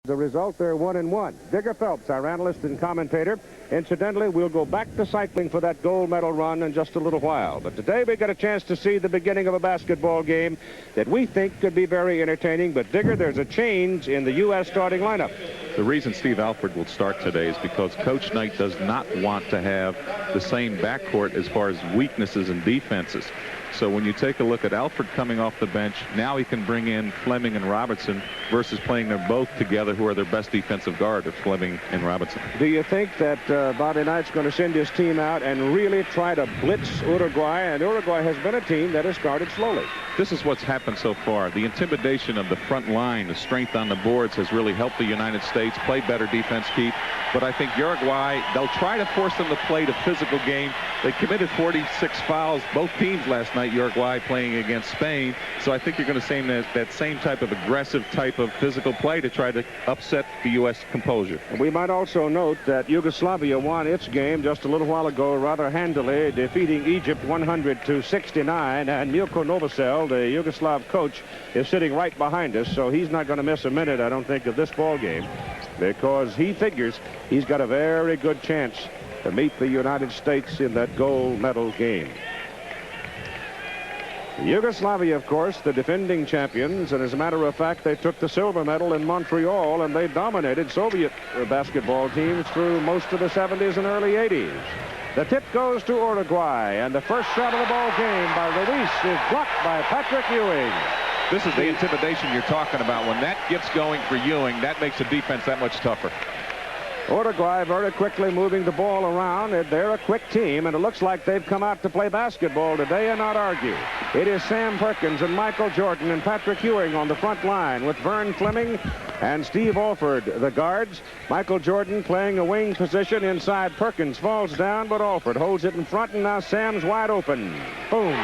The result, they're 1-1. Digger Phelps, our analyst and commentator. Incidentally, we'll go back to cycling for that gold medal run in just a little while. But today we got a chance to see the beginning of a basketball game that we think could be very entertaining. But Digger, there's a change in the U.S. starting lineup. The reason Steve Alford will start today is because Coach Knight does not want to have the same backcourt as far as weaknesses and defenses. So when you take a look at Alford coming off the bench, now he can bring in Fleming and Robertson versus playing them both together, who are their best defensive guard, Fleming and Robertson. Do you think that Bobby Knight's going to send his team out and really try to blitz Uruguay? And Uruguay has been a team that has started slowly. This is what's happened so far. The intimidation of the front line, the strength on the boards has really helped the United States play better defense, Keith. But I think Uruguay, they'll try to force them to play the physical game. They committed 46 fouls, both teams last night, Uruguay playing against Spain. So I think you're going to see that same type of aggressive type of physical play to try to upset the U.S. composure. And we might also note that Yugoslavia won its game just a little while ago rather handily, defeating Egypt 100-69. And Milko Novosel, the Yugoslav coach, is sitting right behind us, so he's not going to miss a minute, I don't think, of this ball game, because he figures he's got a very good chance to meet the United States in that gold medal game. Yugoslavia, of course, the defending champions, and as a matter of fact, they took the silver medal in Montreal, and they dominated Soviet basketball teams through most of the 70s and early 80s. The tip goes to Uruguay, and the first shot of the ball game by Luis is blocked by Patrick Ewing. This is the intimidation you're talking about. When that gets going for Ewing, that makes the defense that much tougher. Uruguay very quickly moving the ball around. They're a quick team, and it looks like they've come out to play basketball today and not argue. It is Sam Perkins and Michael Jordan and Patrick Ewing on the front line with Vern Fleming and Steve Alford, the guards. Michael Jordan playing a wing position inside. Perkins falls down, but Alford holds it in front, and now Sam's wide open. Boom.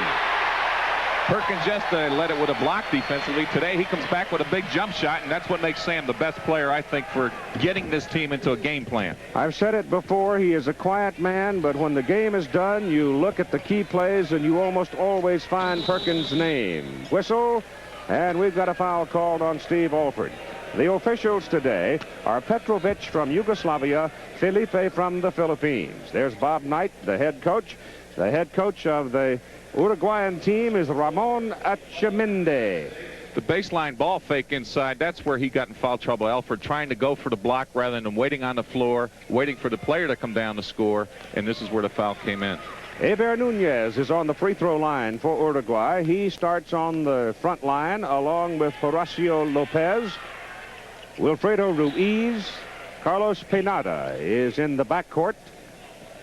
Perkins just led it with a block defensively. Today he comes back with a big jump shot, and that's what makes Sam the best player, I think, for getting this team into a game plan. I've said it before, he is a quiet man, but when the game is done, you look at the key plays and you almost always find Perkins' name. Whistle, and we've got a foul called on Steve Alford. The officials today are Petrovic from Yugoslavia, Felipe from the Philippines. There's Bob Knight, the head coach. The head coach of the Uruguayan team is Ramon Achimende. The baseline ball fake inside, that's where he got in foul trouble. Alford trying to go for the block rather than waiting on the floor, waiting for the player to come down to score, and this is where the foul came in. Eber Nunez is on the free throw line for Uruguay. He starts on the front line along with Horacio Lopez. Wilfredo Ruiz, Carlos Pineda is in the backcourt,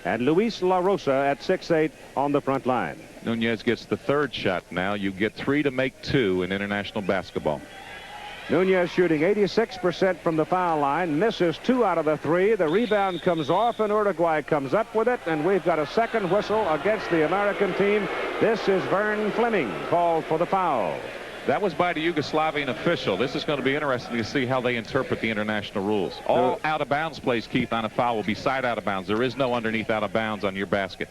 and Luis La Rosa at 6'8" on the front line. Nunez gets the third shot now. You get 3 to make 2 in international basketball. Nunez shooting 86% from the foul line, misses 2 out of the 3. The rebound comes off, and Uruguay comes up with it, and we've got a second whistle against the American team. This is Vern Fleming called for the foul. That was by the Yugoslavian official. This is going to be interesting to see how they interpret the international rules. All out-of-bounds plays, Keith, on a foul will be side out of bounds. There is no underneath out of bounds on your basket.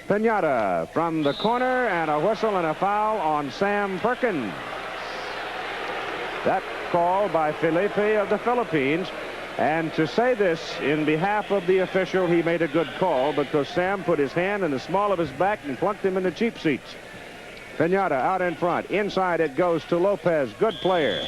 Pineda from the corner, and a whistle and a foul on Sam Perkins. That call by Felipe of the Philippines. And to say this in behalf of the official, he made a good call because Sam put his hand in the small of his back and plunked him in the cheap seats. Pineda out in front. Inside it goes to Lopez. Good player.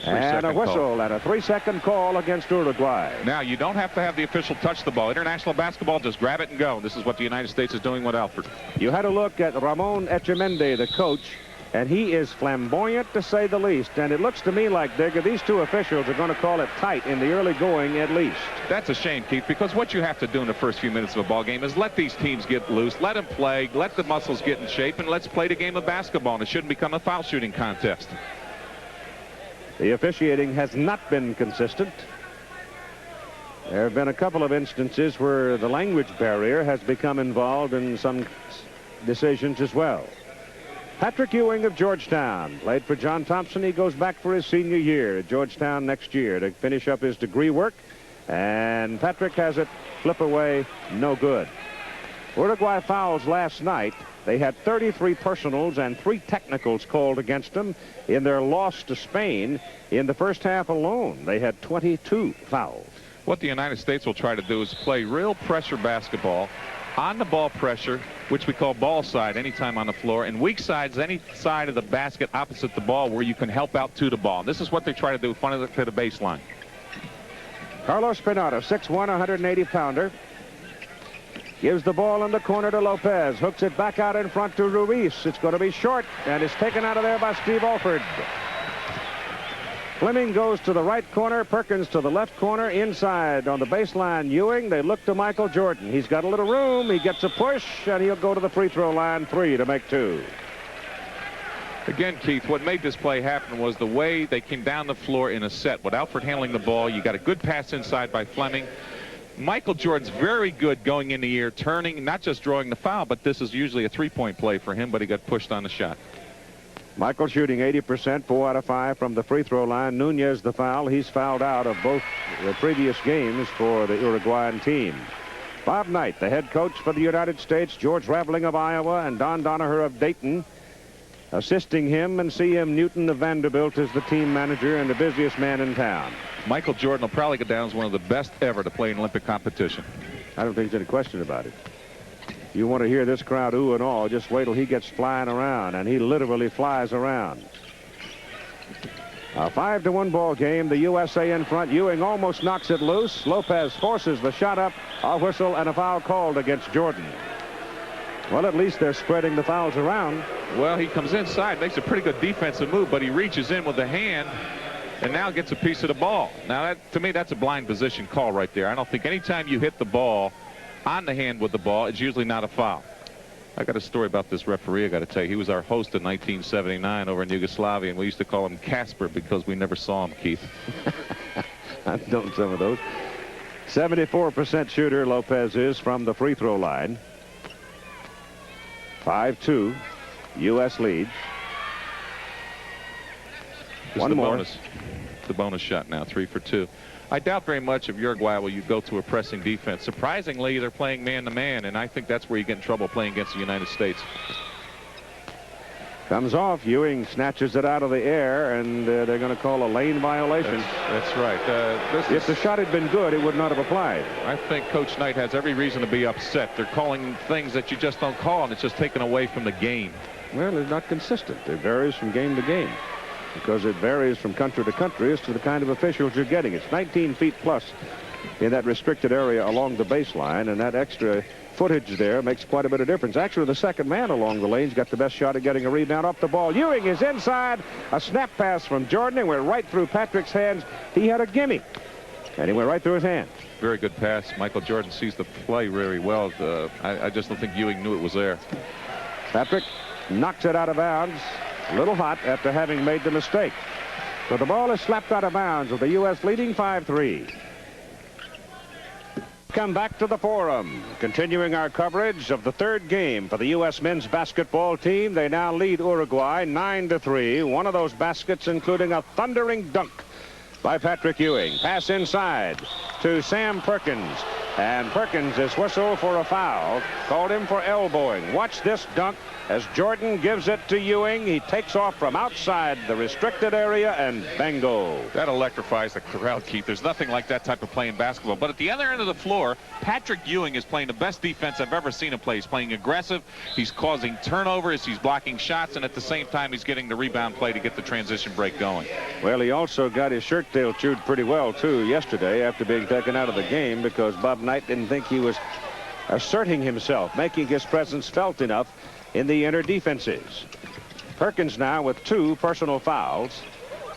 And a whistle and a 3-second call against Uruguay. Now, you don't have to have the official touch the ball. International basketball, just grab it and go. This is what the United States is doing with Alford. You had a look at Ramon Achimende, the coach, and he is flamboyant to say the least. And it looks to me like, Digger, these two officials are going to call it tight in the early going at least. That's a shame, Keith, because what you have to do in the first few minutes of a ball game is let these teams get loose, let them play, let the muscles get in shape, and let's play the game of basketball. And it shouldn't become a foul shooting contest. The officiating has not been consistent. There have been a couple of instances where the language barrier has become involved in some decisions as well. Patrick Ewing of Georgetown played for John Thompson. He goes back for his senior year at Georgetown next year to finish up his degree work. And Patrick has it flip away, no good. Uruguay fouls last night They had 33 personals and 3 technicals called against them in their loss to Spain. In the first half alone, they had 22 fouls. What the United States will try to do is play real pressure basketball, on the ball pressure, which we call ball side anytime on the floor, and weak sides any side of the basket opposite the ball where you can help out to the ball. And this is what they try to do, funnel it to the baseline. Carlos Bernardo, 6'1", 180-pounder. Gives the ball in the corner to Lopez. Hooks it back out in front to Ruiz. It's going to be short, and it's taken out of there by Steve Alford. Fleming goes to the right corner. Perkins to the left corner. Inside on the baseline, Ewing. They look to Michael Jordan. He's got a little room. He gets a push, and he'll go to the free throw line, 3 to make 2. Again, Keith, what made this play happen was the way they came down the floor in a set. With Alford handling the ball, you got a good pass inside by Fleming. Michael Jordan's very good going in the air, turning, not just drawing the foul, but this is usually a three-point play for him, but he got pushed on the shot. Michael shooting 80%, 4 out of 5 from the free throw line. Nunez the foul. He's fouled out of both the previous games for the Uruguayan team. Bob Knight, the head coach for the United States, George Raveling of Iowa, and Don Donaher of Dayton, assisting him, and C.M. Newton of Vanderbilt is the team manager and the busiest man in town. Michael Jordan will probably go down as one of the best ever to play in Olympic competition. I don't think there's any question about it. You want to hear this crowd ooh and all, just wait till he gets flying around, and he literally flies around. A 5-1 ball game. The USA in front. Ewing almost knocks it loose. Lopez forces the shot up. A whistle and a foul called against Jordan. Well, at least they're spreading the fouls around. Well, he comes inside, makes a pretty good defensive move, but he reaches in with the hand and now gets a piece of the ball. Now, that, to me, that's a blind position call right there. I don't think anytime you hit the ball on the hand with the ball, it's usually not a foul. I got a story about this referee I got to tell you. He was our host in 1979 over in Yugoslavia, and we used to call him Casper because we never saw him, Keith. I've known some of those. 74% shooter Lopez is from the free throw line. 5-2. U.S. leads. One more. Bonus. The bonus shot now, 3 for 2. I doubt very much if Uruguay will you go to a pressing defense. Surprisingly, they're playing man-to-man, and I think that's where you get in trouble playing against the United States. Comes off. Ewing snatches it out of the air, and they're going to call a lane violation. That's right. If the shot had been good, it would not have applied. I think Coach Knight has every reason to be upset. They're calling things that you just don't call, and it's just taken away from the game. Well, they're not consistent. It varies from game to game, because it varies from country to country as to the kind of officials you're getting. It's 19 feet plus in that restricted area along the baseline, and that extra footage there makes quite a bit of difference. Actually, the second man along the lane's got the best shot at getting a rebound off the ball. Ewing is inside. A snap pass from Jordan, and went right through Patrick's hands. He had a gimme, and he went right through his hands. Very good pass. Michael Jordan sees the play very well. I just don't think Ewing knew it was there. Patrick knocks it out of bounds. A little hot after having made the mistake. So the ball is slapped out of bounds with the U.S. leading 5-3. Come back to the Forum, continuing our coverage of the third game for the U.S. men's basketball team. They now lead Uruguay 9-3. One of those baskets including a thundering dunk by Patrick Ewing. Pass inside to Sam Perkins, and Perkins is whistled for a foul. Called him for elbowing. Watch this dunk as Jordan gives it to Ewing. He takes off from outside the restricted area, and bingo. That electrifies the crowd, Keith. There's nothing like that type of play in basketball. But at the other end of the floor, Patrick Ewing is playing the best defense I've ever seen him play. He's playing aggressive. He's causing turnovers. He's blocking shots, and at the same time, he's getting the rebound play to get the transition break going. Well, he also got his shirt tail chewed pretty well, too, yesterday after being taken out of the game because Bob Knight didn't think he was asserting himself, making his presence felt enough in the inner defenses. Perkins now with 2 personal fouls,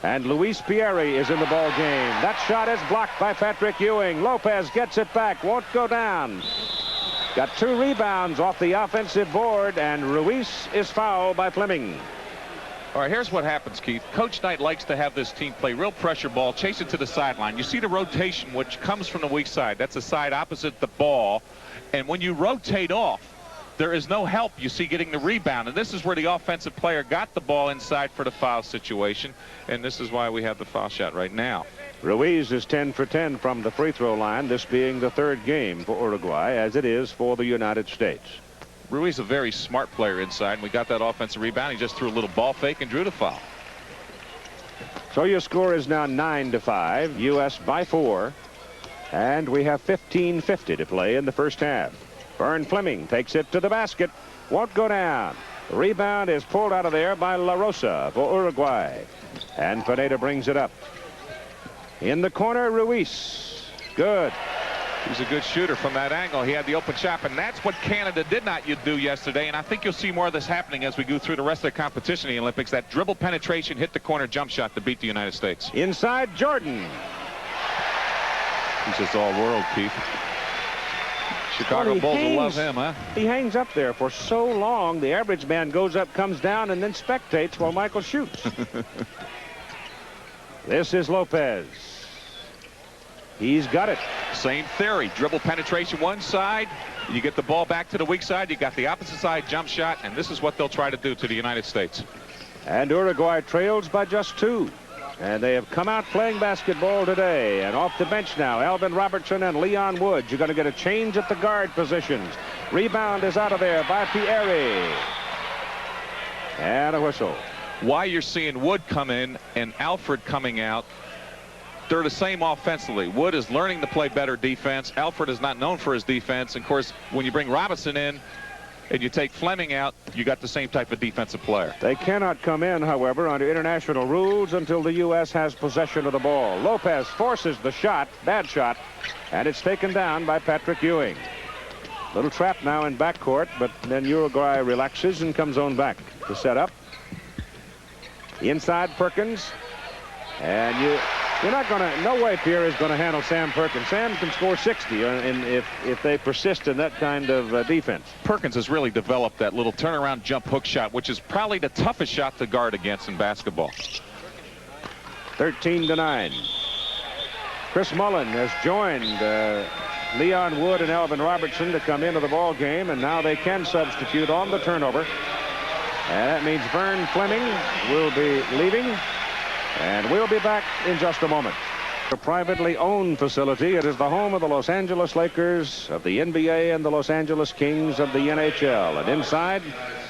and Luis Pieri is in the ball game. That shot is blocked by Patrick Ewing. Lopez gets it back, won't go down. Got 2 rebounds off the offensive board, and Ruiz is fouled by Fleming. All right, here's what happens, Keith. Coach Knight likes to have this team play real pressure ball, chase it to the sideline. You see the rotation, which comes from the weak side. That's the side opposite the ball. And when you rotate off, there is no help, you see, getting the rebound. And this is where the offensive player got the ball inside for the foul situation. And this is why we have the foul shot right now. Ruiz is 10 for 10 from the free throw line, this being the third game for Uruguay, as it is for the United States. Ruiz a very smart player inside, and we got that offensive rebound. He just threw a little ball fake and drew the foul. So your score is now 9-5, U.S. by 4, and we have 15:50 to play in the first half. Vern Fleming takes it to the basket, won't go down. The rebound is pulled out of there by La Rosa for Uruguay, and Pineda brings it up. In the corner, Ruiz, good. He's a good shooter from that angle. He had the open shot, and that's what Canada did not do yesterday. And I think you'll see more of this happening as we go through the rest of the competition in the Olympics. That dribble penetration, hit the corner jump shot to beat the United States. Inside, Jordan. He's just all world, Keith. Chicago Bulls will love him, huh? He hangs up there for so long. The average man goes up, comes down, and then spectates while Michael shoots. This is Lopez. He's got it. Same theory. Dribble penetration one side. You get the ball back to the weak side. You got the opposite side jump shot. And this is what they'll try to do to the United States. And Uruguay trails by just 2. And they have come out playing basketball today. And off the bench now, Alvin Robertson and Leon Wood. You're going to get a change at the guard positions. Rebound is out of there by Pieri. And a whistle. Why you're seeing Wood come in and Alfred coming out, they're the same offensively. Wood is learning to play better defense. Alfred is not known for his defense. And of course, when you bring Robinson in and you take Fleming out, you got the same type of defensive player. They cannot come in, however, under international rules until the U.S. has possession of the ball. Lopez forces the shot, bad shot, and it's taken down by Patrick Ewing. Little trap now in backcourt, but then Uruguay relaxes and comes on back to set up. Inside Perkins, and you're not going to, no way Pierre is going to handle Sam Perkins. Sam can score 60 if they persist in that kind of defense. Perkins has really developed that little turnaround jump hook shot, which is probably the toughest shot to guard against in basketball. 13-9. Chris Mullen has joined Leon Wood and Alvin Robertson to come into the ball game, and now they can substitute on the turnover. And that means Vern Fleming will be leaving. And we'll be back in just a moment. A privately owned facility. It is the home of the Los Angeles Lakers, of the NBA, and the Los Angeles Kings of the NHL. And inside,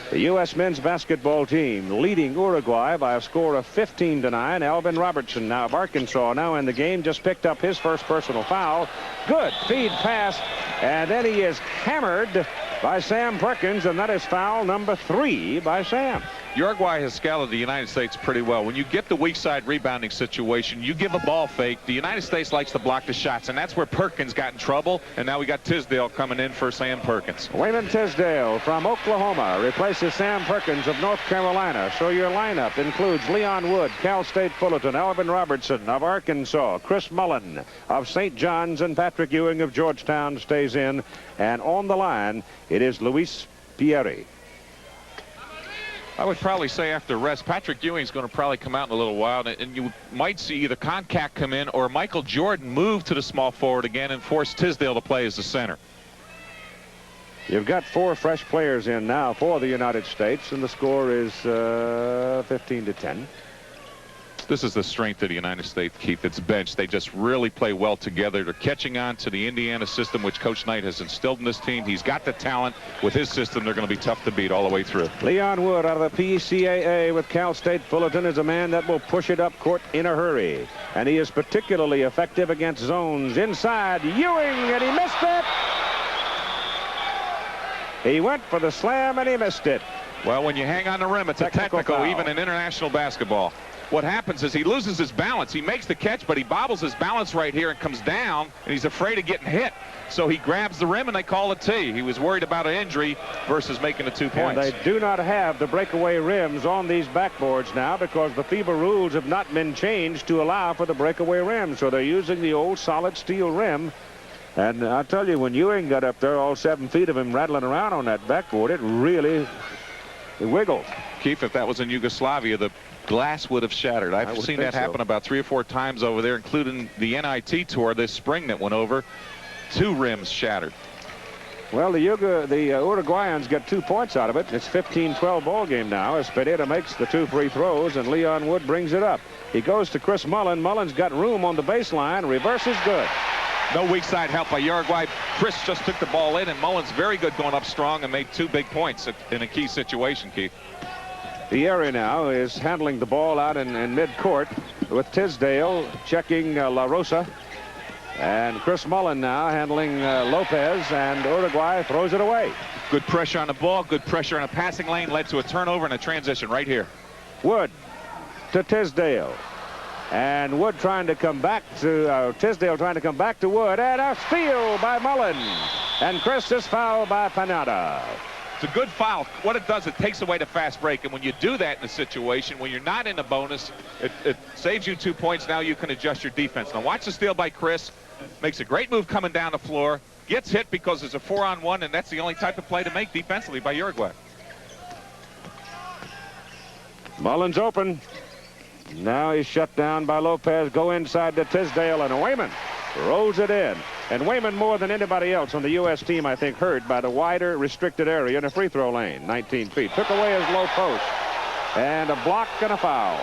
the U.S. men's basketball team leading Uruguay by a score of 15-9. Alvin Robertson, now of Arkansas, now in the game, just picked up his first personal foul. Good feed pass, and then he is hammered by Sam Perkins, and that is foul number 3 by Sam. Uruguay has scouted the United States pretty well. When you get the weak side rebounding situation, you give a ball fake. The United States likes to block the shots, and that's where Perkins got in trouble. And now we got Tisdale coming in for Sam Perkins. Wayman Tisdale from Oklahoma replaces Sam Perkins of North Carolina. So your lineup includes Leon Wood, Cal State Fullerton, Alvin Robertson of Arkansas, Chris Mullen of St. John's, and Patrick Ewing of Georgetown stays in. And on the line, it is Luis Pieri. I would probably say after rest, Patrick Ewing's going to probably come out in a little while, and you might see either Concac come in or Michael Jordan move to the small forward again and force Tisdale to play as the center. You've got 4 fresh players in now for the United States, and the score is 15-10. This is the strength of the United States, Keith. It's bench. They just really play well together. They're catching on to the Indiana system, which Coach Knight has instilled in this team. He's got the talent. With his system, they're going to be tough to beat all the way through. Leon Wood out of the PCAA with Cal State Fullerton is a man that will push it up court in a hurry. And he is particularly effective against zones. Inside, Ewing, and he missed it. He went for the slam, and he missed it. Well, when you hang on the rim, it's a technical, even in international basketball. What happens is he loses his balance. He makes the catch, but he bobbles his balance right here and comes down, and he's afraid of getting hit. So he grabs the rim, and they call it T. He was worried about an injury versus making the 2 points. And they do not have the breakaway rims on these backboards now because the FIBA rules have not been changed to allow for the breakaway rim. So they're using the old solid steel rim. And I'll tell you, when Ewing got up there, all 7 feet of him rattling around on that backboard, it really wiggled. Keith, if that was in Yugoslavia, the glass would have shattered. I've seen that happen about 3 or 4 times over there, including the NIT tour this spring that went over. 2 rims shattered. Well, the Uruguayans get 2 points out of it. It's 15-12 ball game now as Pineda makes the 2 free throws, and Leon Wood brings it up. He goes to Chris Mullen. Mullen's got room on the baseline. Reverse is good. No weak side help by Uruguay. Chris just took the ball in, and Mullins very good going up strong and made 2 big points in a key situation, Keith. Vieri now is handling the ball out in mid-court with Tisdale checking La Rosa. And Chris Mullen now handling Lopez, and Uruguay throws it away. Good pressure on the ball, good pressure on a passing lane, led to a turnover and a transition right here. Wood to Tisdale. And Wood trying to come back to Tisdale trying to come back to Wood, and a steal by Mullen. And Chris is fouled by Panetta. It's a good foul. What it does, it takes away the fast break, and when you do that in a situation when you're not in the bonus, it saves you 2 points. Now you can adjust your defense. Now watch the steal by Chris. Makes a great move coming down the floor. Gets hit because it's a 4-on-1, and that's the only type of play to make defensively by Uruguay. Mullins open. Now he's shut down by Lopez. Go inside to Tisdale, and Wayman rolls it in. And Wayman, more than anybody else on the U.S. team, I think, hurt by the wider restricted area in a free throw lane, 19 feet. Took away his low post. And a block and a foul.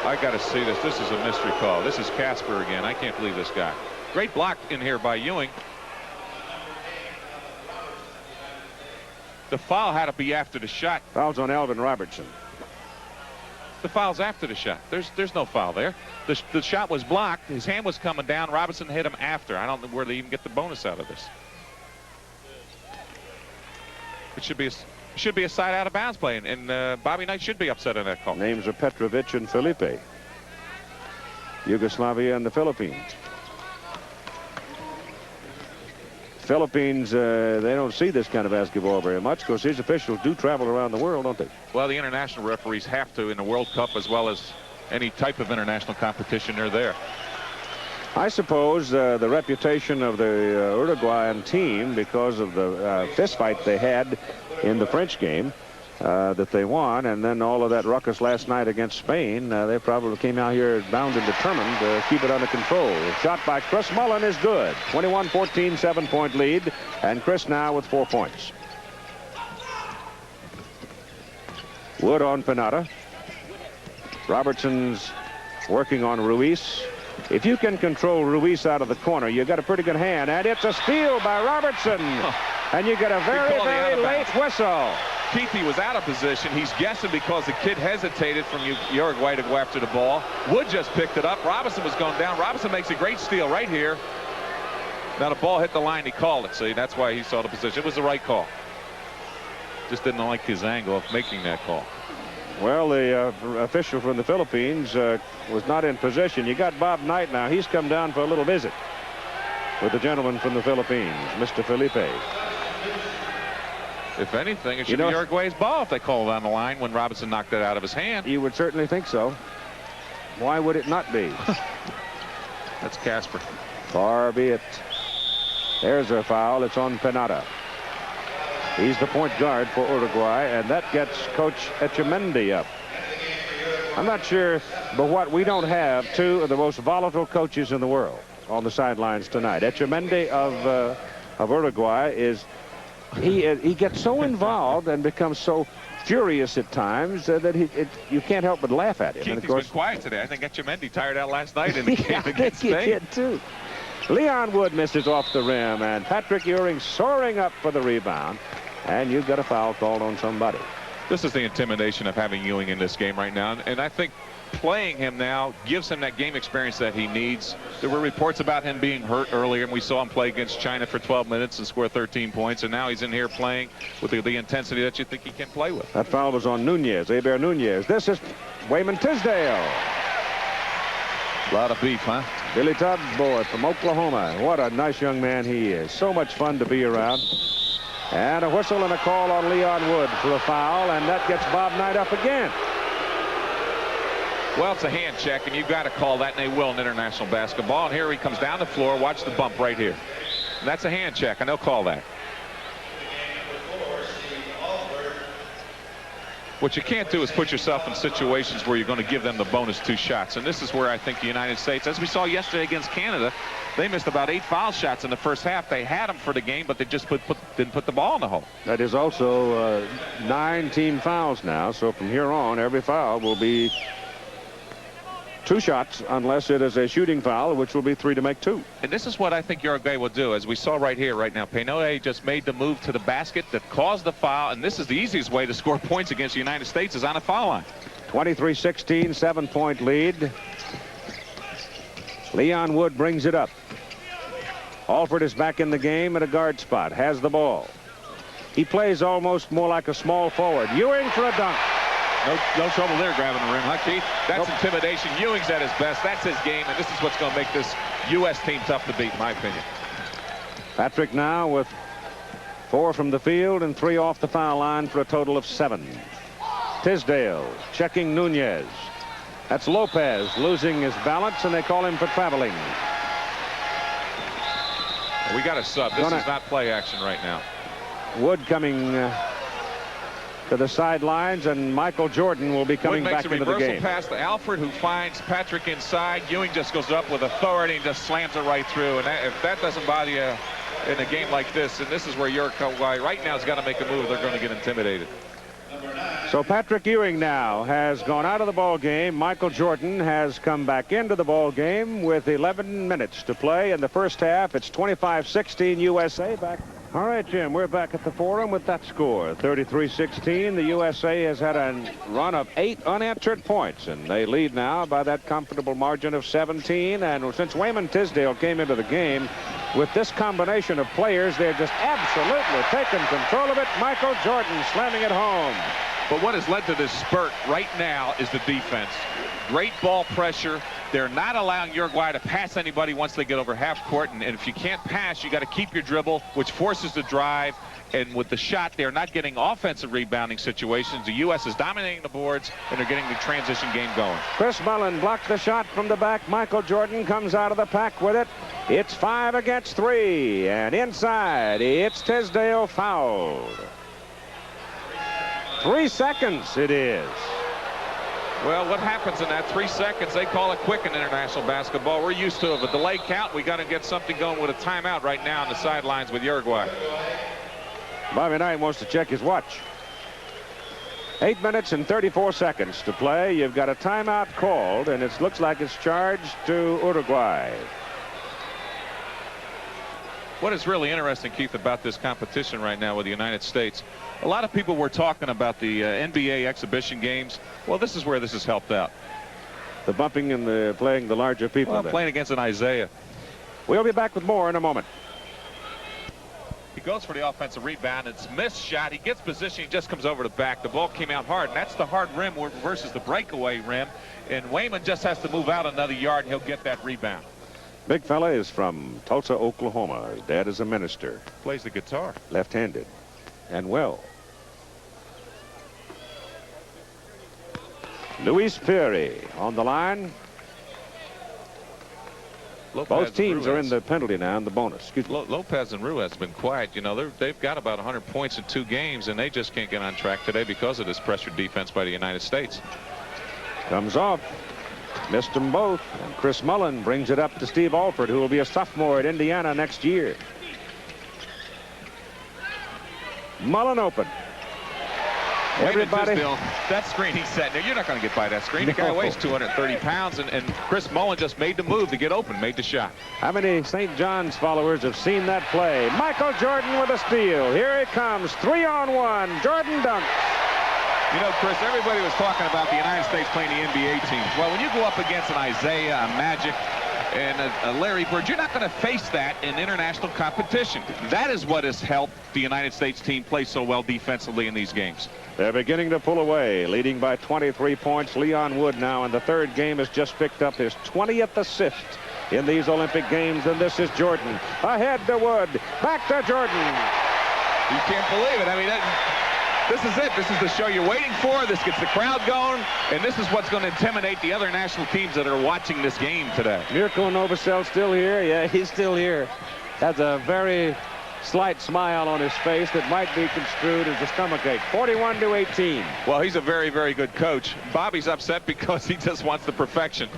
I got to see this. This is a mystery call. This is Casper again. I can't believe this guy. Great block in here by Ewing. The foul had to be after the shot. Foul's on Alvin Robertson. The foul's after the shot. There's no foul there. The shot was blocked. His hand was coming down. Robinson hit him after. I don't know where they even get the bonus out of this. It should be a side out of bounds play, and Bobby Knight should be upset on that call. Names are Petrovic and Felipe. Yugoslavia and the Philippines. Philippines, they don't see this kind of basketball very much because these officials do travel around the world, don't they? Well, the international referees have to in the World Cup as well as any type of international competition. They're there. I suppose the reputation of the Uruguayan team, because of the fist fight they had in the French game that they won, and then all of that ruckus last night against Spain, they probably came out here bound and determined to keep it under control. Shot by Chris Mullen is good. 21-14, 7-point lead, and Chris now with 4 points. Wood on Panetta. Robertson's working on Ruiz. If you can control Ruiz out of the corner, you've got a pretty good hand, and it's a steal by Robertson. And you get a very, very late whistle. Keith, he was out of position. He's guessing because the kid hesitated from Uruguay to go after the ball. Wood just picked it up. Robinson was going down. Robinson makes a great steal right here. Now the ball hit the line. He called it. See, that's why he saw the position. It was the right call. Just didn't like his angle of making that call. Well, the official from the Philippines was not in position. You got Bob Knight now. He's come down for a little visit with the gentleman from the Philippines, Mr. Felipe. If anything, it should be Uruguay's ball if they call it on the line when Robinson knocked it out of his hand. You would certainly think so. Why would it not be? That's Casper. Far be it. There's a foul. It's on Panetta. He's the point guard for Uruguay, and that gets Coach Echemendy up. I'm not sure, but what we don't have two of the most volatile coaches in the world on the sidelines tonight. Echemendy of Uruguay is. He gets so involved and becomes so furious at times that you can't help but laugh at him. Keith, and of course, he's been quiet today. I think Echemendy tired out last night in the game against Spain. I think he did too. Leon Wood misses off the rim, and Patrick Ewing soaring up for the rebound. And you've got a foul called on somebody. This is the intimidation of having Ewing in this game right now, and I think playing him now gives him that game experience that he needs. There were reports about him being hurt earlier, and we saw him play against China for 12 minutes and score 13 points, and now he's in here playing with the intensity that you think he can play with. That foul was on Nunez, Aber Nunez. This is Wayman Tisdale. A lot of beef, huh? Billy Todd's boy from Oklahoma. What a nice young man he is. So much fun to be around. And a whistle and a call on Leon Wood for a foul, and that gets Bob Knight up again. Well, it's a hand check, and you've got to call that, and they will in international basketball. And here he comes down the floor. Watch the bump right here. And that's a hand check, and they'll call that. What you can't do is put yourself in situations where you're going to give them the bonus 2 shots. And this is where I think the United States, as we saw yesterday against Canada, they missed about 8 foul shots in the first half. They had them for the game, but they just didn't put the ball in the hole. That is also 9 team fouls now. So from here on, every foul will be 2 shots unless it is a shooting foul, which will be 3 to make 2. And this is what I think Uruguay will do, as we saw right here, right now. Peña just made the move to the basket that caused the foul, and this is the easiest way to score points against the United States is on a foul line. 23-16, 7-point lead. Leon Wood brings it up. Alford is back in the game at a guard spot, has the ball. He plays almost more like a small forward. Ewing for a dunk. No trouble there grabbing the rim, huh, Keith? That's intimidation. Ewing's at his best. That's his game, and this is what's going to make this U.S. team tough to beat, in my opinion. Patrick now with 4 from the field and 3 off the foul line for a total of 7. Tisdale checking Nunez. That's Lopez losing his balance, and they call him for traveling. We got a sub. This is not play action right now. Wood coming to the sidelines, and Michael Jordan will be coming back into the game. Wood makes a reversal pass to Alford, who finds Patrick inside. Ewing just goes up with authority and just slams it right through. And if that doesn't bother you in a game like this, and this is where Uruguay right now has got to make a move, they're going to get intimidated. So Patrick Ewing now has gone out of the ball game. Michael Jordan has come back into the ball game with 11 minutes to play in the first half. It's 25-16 USA back. All right, Jim, we're back at the Forum with that score. 33-16. The USA has had a run of 8 unanswered points, and they lead now by that comfortable margin of 17. And since Wayman Tisdale came into the game, with this combination of players, they're just absolutely taking control of it. Michael Jordan slamming it home. But what has led to this spurt right now is the defense. Great ball pressure. They're not allowing Uruguay to pass anybody once they get over half court. And if you can't pass, you got to keep your dribble, which forces the drive. And with the shot, they're not getting offensive rebounding situations. The U.S. is dominating the boards, and they're getting the transition game going. Chris Mullin blocked the shot from the back. Michael Jordan comes out of the pack with it. It's 5 against 3. And inside, it's Tisdale fouled. 3 seconds it is. Well, what happens in that 3 seconds? They call it quick in international basketball. We're used to a delay count. We got to get something going with a timeout right now on the sidelines with Uruguay. Bobby Knight wants to check his watch. 8 minutes and 34 seconds to play. You've got a timeout called, and it looks like it's charged to Uruguay. What is really interesting, Keith, about this competition right now with the United States, a lot of people were talking about the NBA exhibition games. Well, this is where this has helped out. The bumping and the playing the larger people. Well, playing against an Isaiah. We'll be back with more in a moment. He goes for the offensive rebound. It's missed shot. He gets position. He just comes over the back. The ball came out hard, and that's the hard rim versus the breakaway rim. And Wayman just has to move out another yard, and he'll get that rebound. Big fella is from Tulsa, Oklahoma. His dad is a minister. Plays the guitar. Left-handed. And well. Luis Perry on the line. Both teams are in the penalty now and the bonus. Excuse me. Lopez and Ruiz have been quiet. You know, they've got about 100 points in 2 games, and they just can't get on track today because of this pressured defense by the United States. Comes off. Missed them both. And Chris Mullin brings it up to Steve Alford, who will be a sophomore at Indiana next year. Mullin open. Everybody. That screen he's setting there, you're not going to get by that screen. The guy weighs 230 pounds, and Chris Mullin just made the move to get open, made the shot. How many St. John's followers have seen that play? Michael Jordan with a steal. Here he comes. 3-on-1. Jordan dunks. You know, Chris, everybody was talking about the United States playing the NBA teams. Well, when you go up against an Isaiah, a Magic, and a Larry Bird, you're not going to face that in international competition. That is what has helped the United States team play so well defensively in these games. They're beginning to pull away, leading by 23 points. Leon Wood now in the 3rd game has just picked up his 20th assist in these Olympic Games, and this is Jordan. Ahead to Wood. Back to Jordan. You can't believe it. I mean, this is it. This is the show you're waiting for. This gets the crowd going, and this is what's going to intimidate the other national teams that are watching this game today. Mirko Novosel still here. Yeah, he's still here. Has a very slight smile on his face that might be construed as a stomachache. 41-18. Well, he's a very, very good coach. Bobby's upset because he just wants the perfection.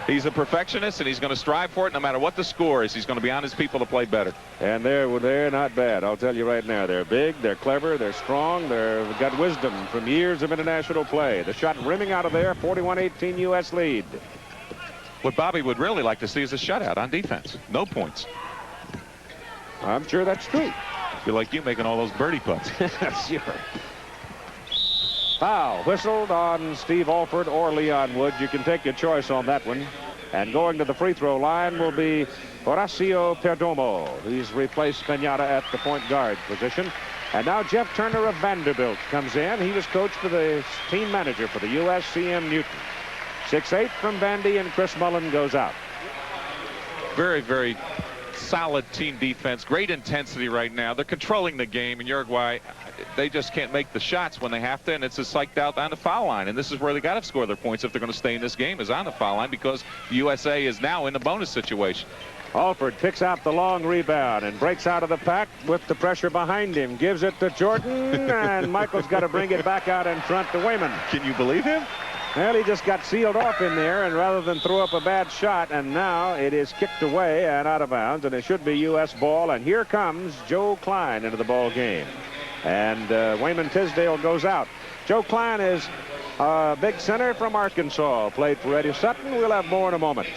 He's a perfectionist, and he's going to strive for it no matter what the score is. He's going to be on his people to play better. And they're not bad. I'll tell you right now. They're big, they're clever, they're strong, they've got wisdom from years of international play. The shot rimming out of there, 41-18 U.S. lead. What Bobby would really like to see is a shutout on defense. No points. I'm sure that's true. Feel like you making all those birdie putts. Sure. Foul whistled on Steve Alford or Leon Wood. You can take your choice on that one. And going to the free throw line will be Horacio Perdomo. He's replaced Pinata at the point guard position. And now Jeff Turner of Vanderbilt comes in. He was coached for the team manager for the U.S. CM Newton. 6'8" from Vandy, and Chris Mullen goes out. Very, very solid team defense. Great intensity right now. They're controlling the game, and Uruguay, they just can't make the shots when they have to, and it's just psyched out on the foul line. And this is where they got to score their points if they're going to stay in this game, is on the foul line, because the USA is now in the bonus situation. Alford picks out the long rebound and breaks out of the pack with the pressure behind him. Gives it to Jordan, and Michael's got to bring it back out in front to Wayman. Can you believe him? Well, he just got sealed off in there, and rather than throw up a bad shot, and now it is kicked away and out of bounds, and it should be U.S. ball. And here comes Joe Klein into the ball game. And Wayman Tisdale goes out. Joe Klein is a big center from Arkansas. Played for Eddie Sutton. We'll have more in a moment.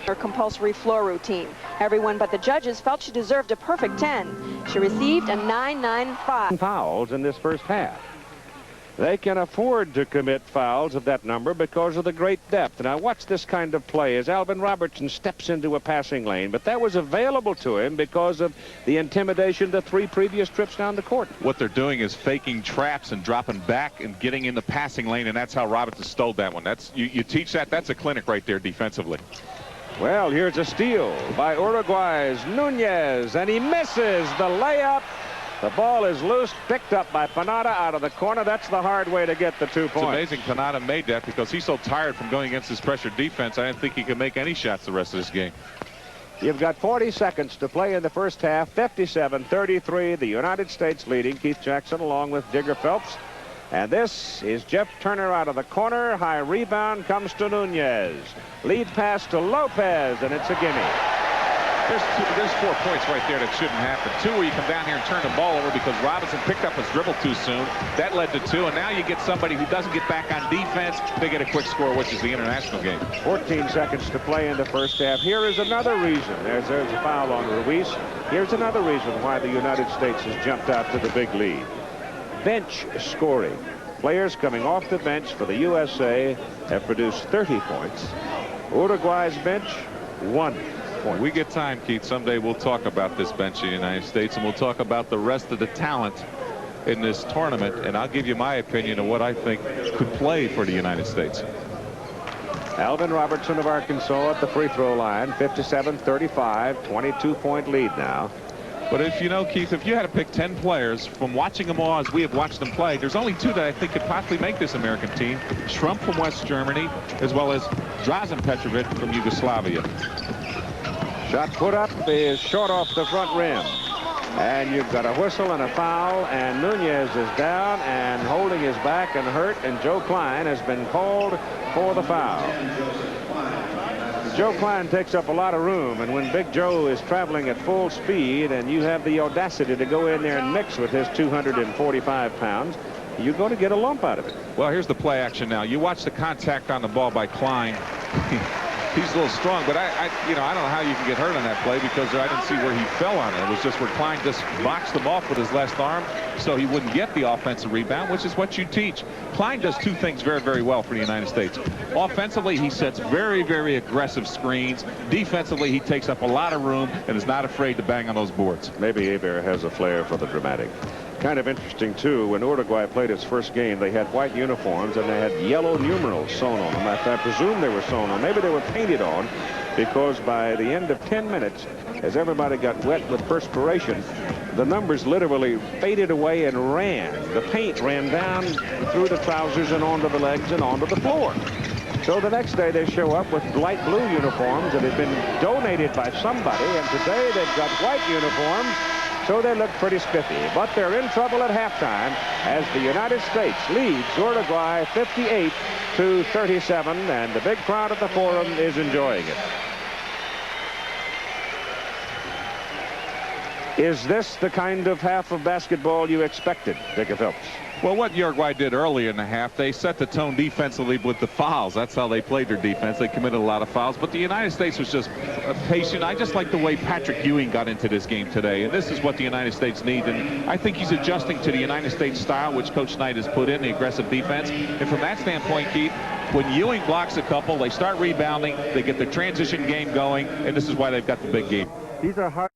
Her compulsory floor routine. Everyone but the judges felt she deserved a perfect 10. She received a 9.95. Fouls in this first half. They can afford to commit fouls of that number because of the great depth. Now watch this kind of play as Alvin Robertson steps into a passing lane, but that was available to him because of the intimidation the 3 previous trips down the court. What they're doing is faking traps and dropping back and getting in the passing lane, and that's how Robertson stole that one. That's you teach that. That's a clinic right there defensively. Well, here's a steal by Uruguay's Nunez, and he misses the layup. The ball is loose, picked up by Pinata out of the corner. That's the hard way to get the 2 points. It's amazing Pinata made that because he's so tired from going against his pressure defense. I didn't think he could make any shots the rest of this game. You've got 40 seconds to play in the first half. 57-33, the United States leading. Keith Jackson along with Digger Phelps. And this is Jeff Turner out of the corner. High rebound comes to Nunez. Lead pass to Lopez, and it's a gimme. There's 4 points right there that shouldn't happen. 2 where you come down here and turn the ball over because Robinson picked up his dribble too soon. That led to 2, and now you get somebody who doesn't get back on defense. They get a quick score, which is the international game. 14 seconds to play in the first half. Here is another reason. There's a foul on Ruiz. Here's another reason why the United States has jumped out to the big lead. Bench scoring. Players coming off the bench for the USA have produced 30 points. Uruguay's bench, 1 point. We get time, Keith. Someday we'll talk about this bench in the United States, and we'll talk about the rest of the talent in this tournament, and I'll give you my opinion of what I think could play for the United States. Alvin Robertson of Arkansas at the free throw line. 57-35, 22-point lead now. But if you know, Keith, if you had to pick 10 players from watching them all as we have watched them play, there's only 2 that I think could possibly make this American team. Trump from West Germany, as well as Drazen Petrovic from Yugoslavia. Shot put up is short off the front rim. And you've got a whistle and a foul, and Nunez is down and holding his back and hurt, and Joe Klein has been called for the foul. Joe Klein takes up a lot of room, and when Big Joe is traveling at full speed and you have the audacity to go in there and mix with his 245 pounds, you're going to get a lump out of it. Well, here's the play action now. You watch the contact on the ball by Klein. He's a little strong, but I don't know how you can get hurt on that play because I didn't see where he fell on it. It was just where Klein just boxed him off with his left arm so he wouldn't get the offensive rebound, which is what you teach. Klein does 2 things very, very well for the United States. Offensively, he sets very, very aggressive screens. Defensively, he takes up a lot of room and is not afraid to bang on those boards. Maybe Hebert has a flair for the dramatic. Kind of interesting, too, when Uruguay played its first game, they had white uniforms and they had yellow numerals sewn on them. I presume they were sewn on. Maybe they were painted on because by the end of 10 minutes, as everybody got wet with perspiration, the numbers literally faded away and ran. The paint ran down through the trousers and onto the legs and onto the floor. So the next day they show up with light blue uniforms that had been donated by somebody, and today they've got white uniforms. So they look pretty spiffy, but they're in trouble at halftime as the United States leads Uruguay 58-37, and the big crowd at the Forum is enjoying it. Is this the kind of half of basketball you expected, Dick Phelps? Well, what Uruguay did earlier in the half, they set the tone defensively with the fouls. That's how they played their defense. They committed a lot of fouls, but the United States was just patient. I just like the way Patrick Ewing got into this game today, and this is what the United States need. And I think he's adjusting to the United States style, which Coach Knight has put in, the aggressive defense. And from that standpoint, Keith, when Ewing blocks a couple, they start rebounding, they get the transition game going, and this is why they've got the big game. These are hard.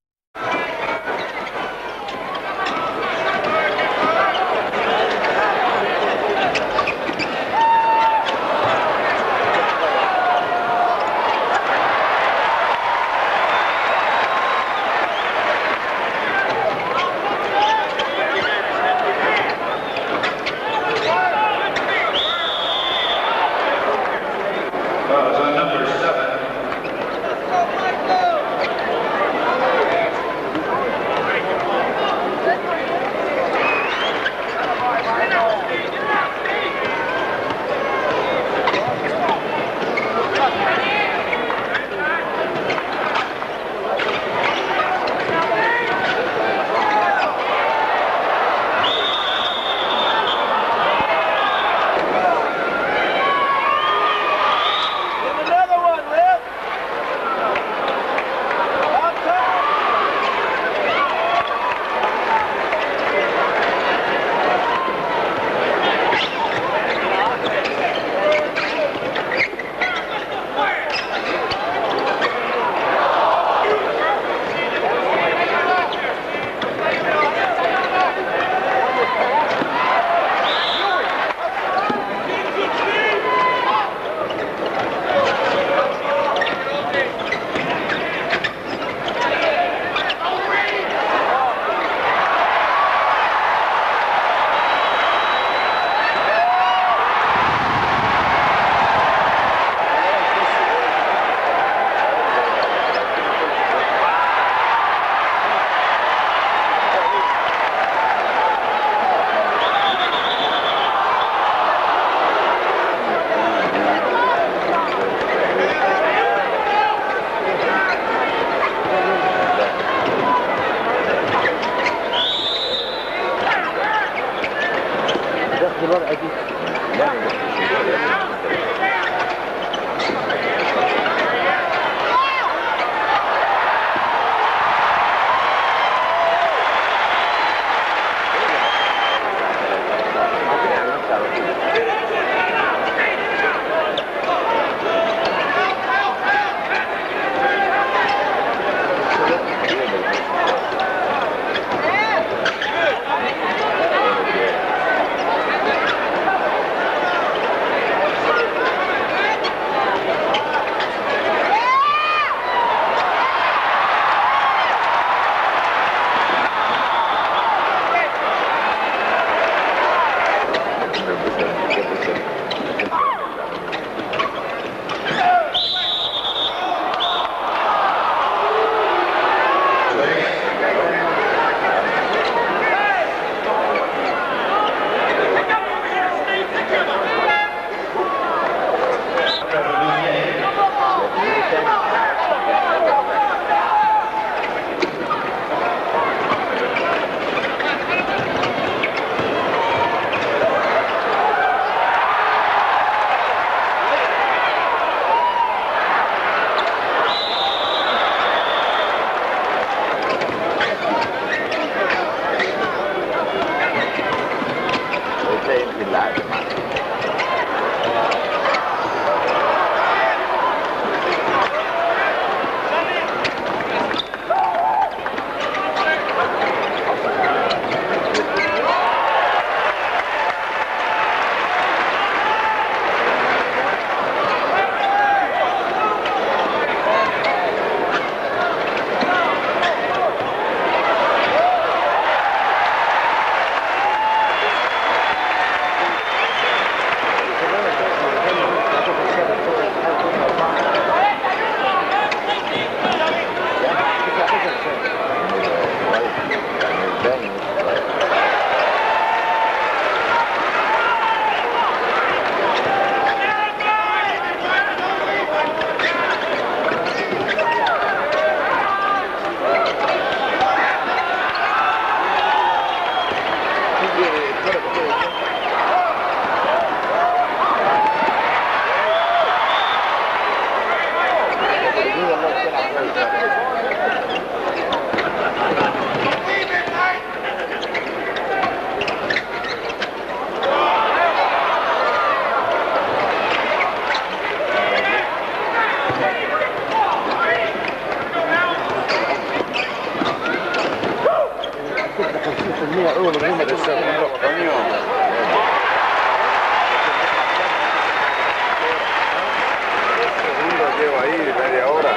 Llevo ahí media hora.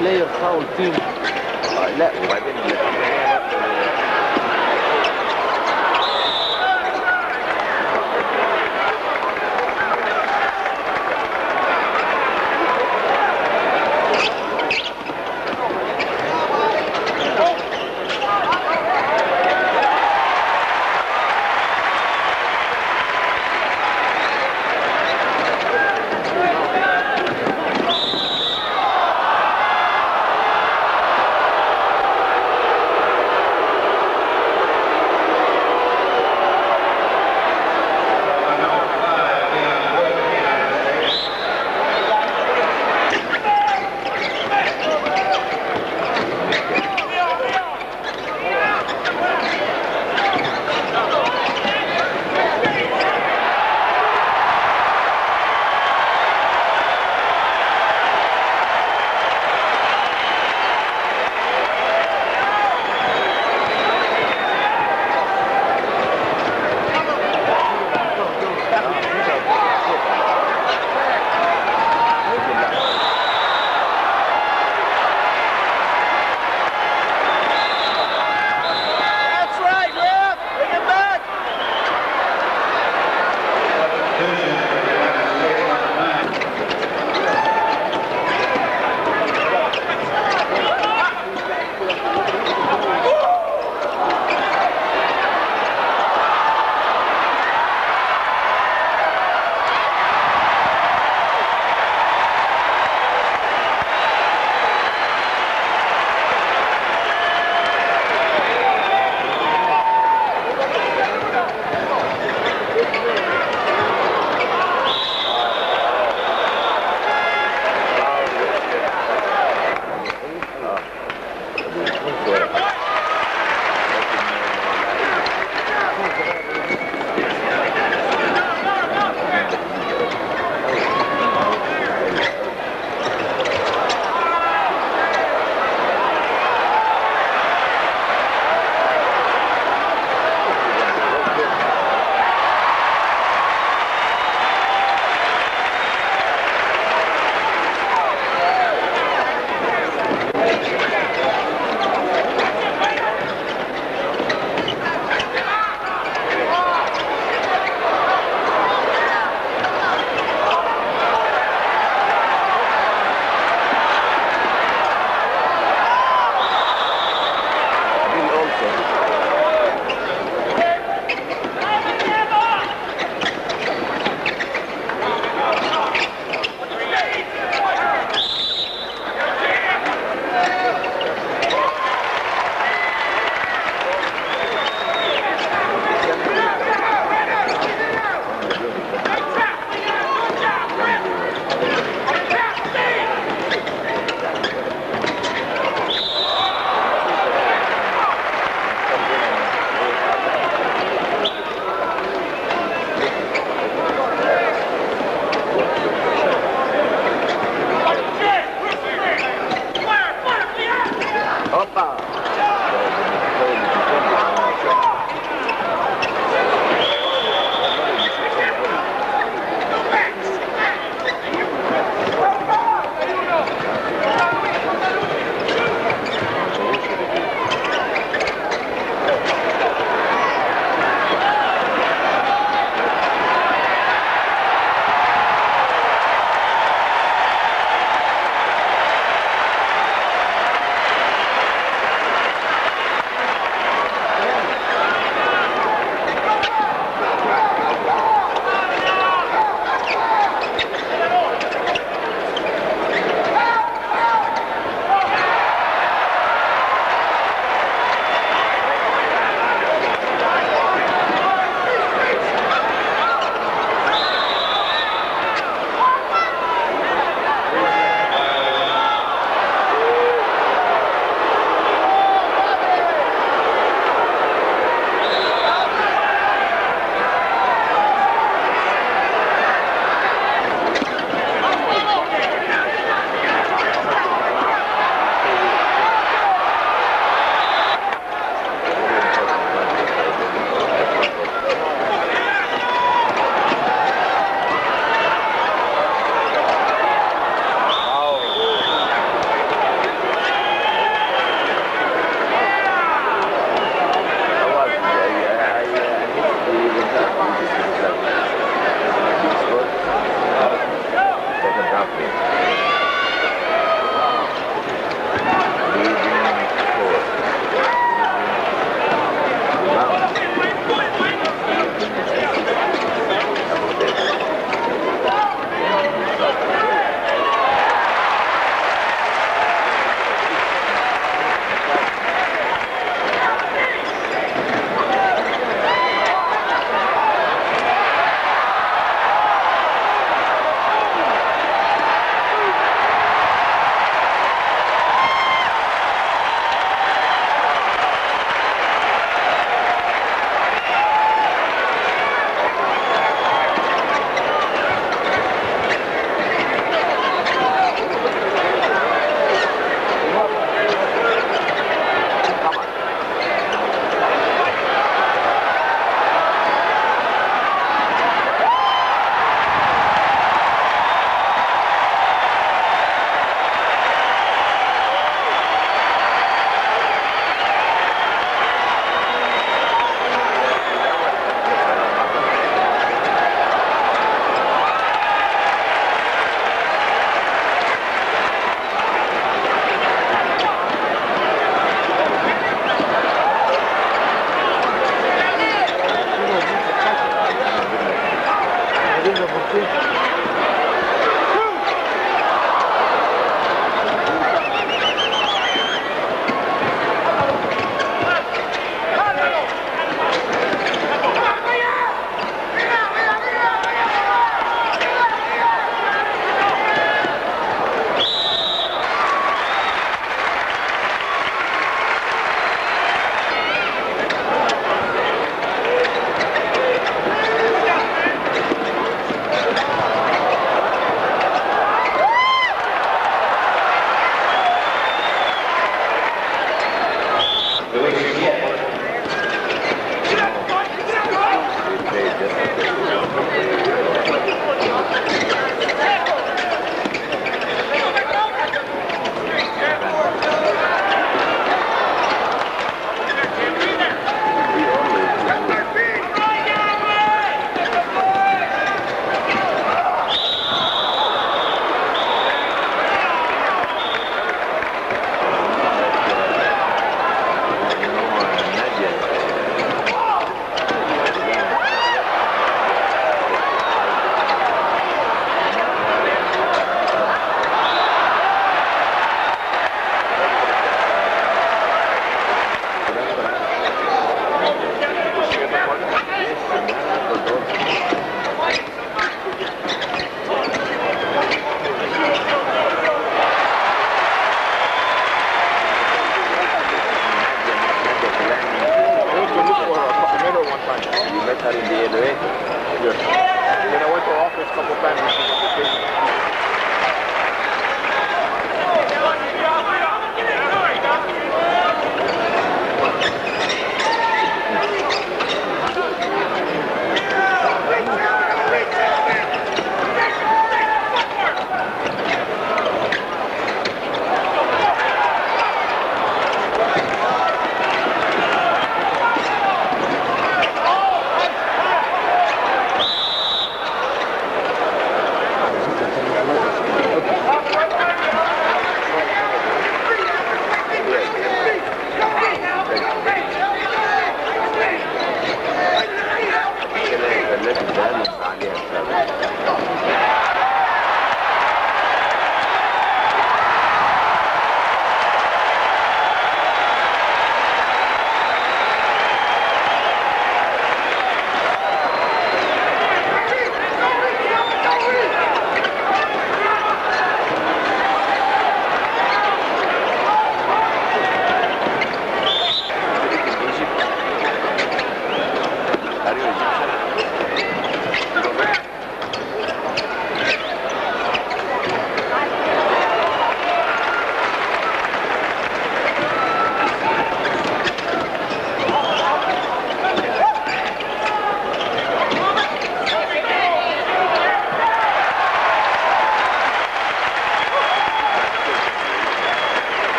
بلاير فاول تيم. لا وبعدين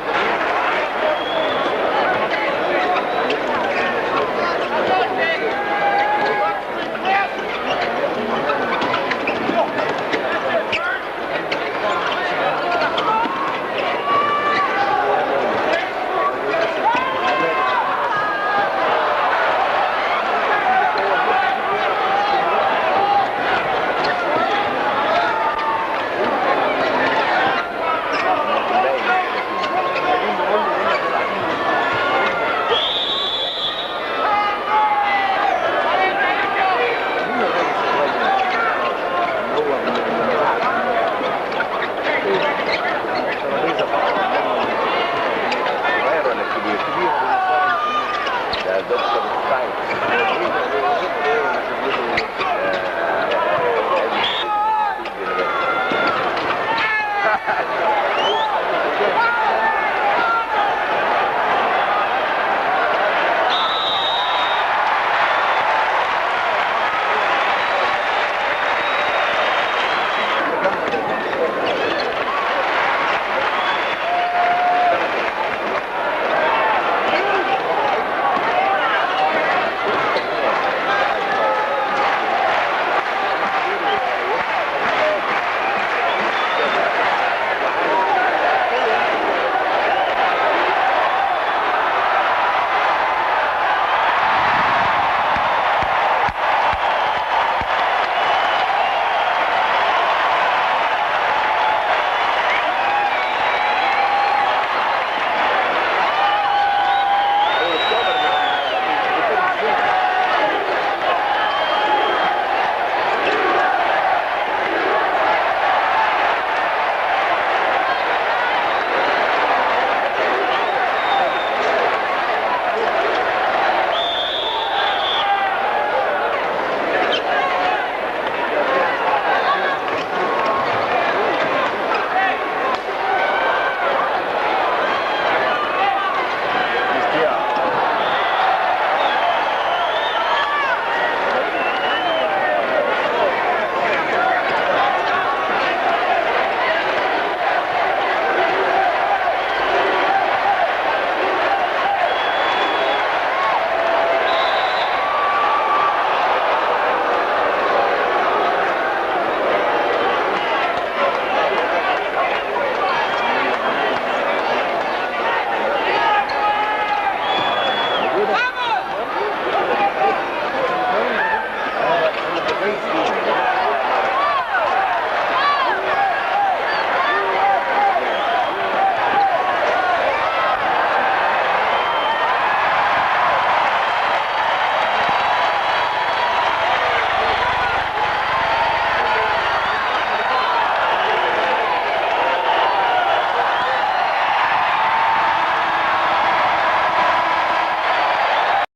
grande.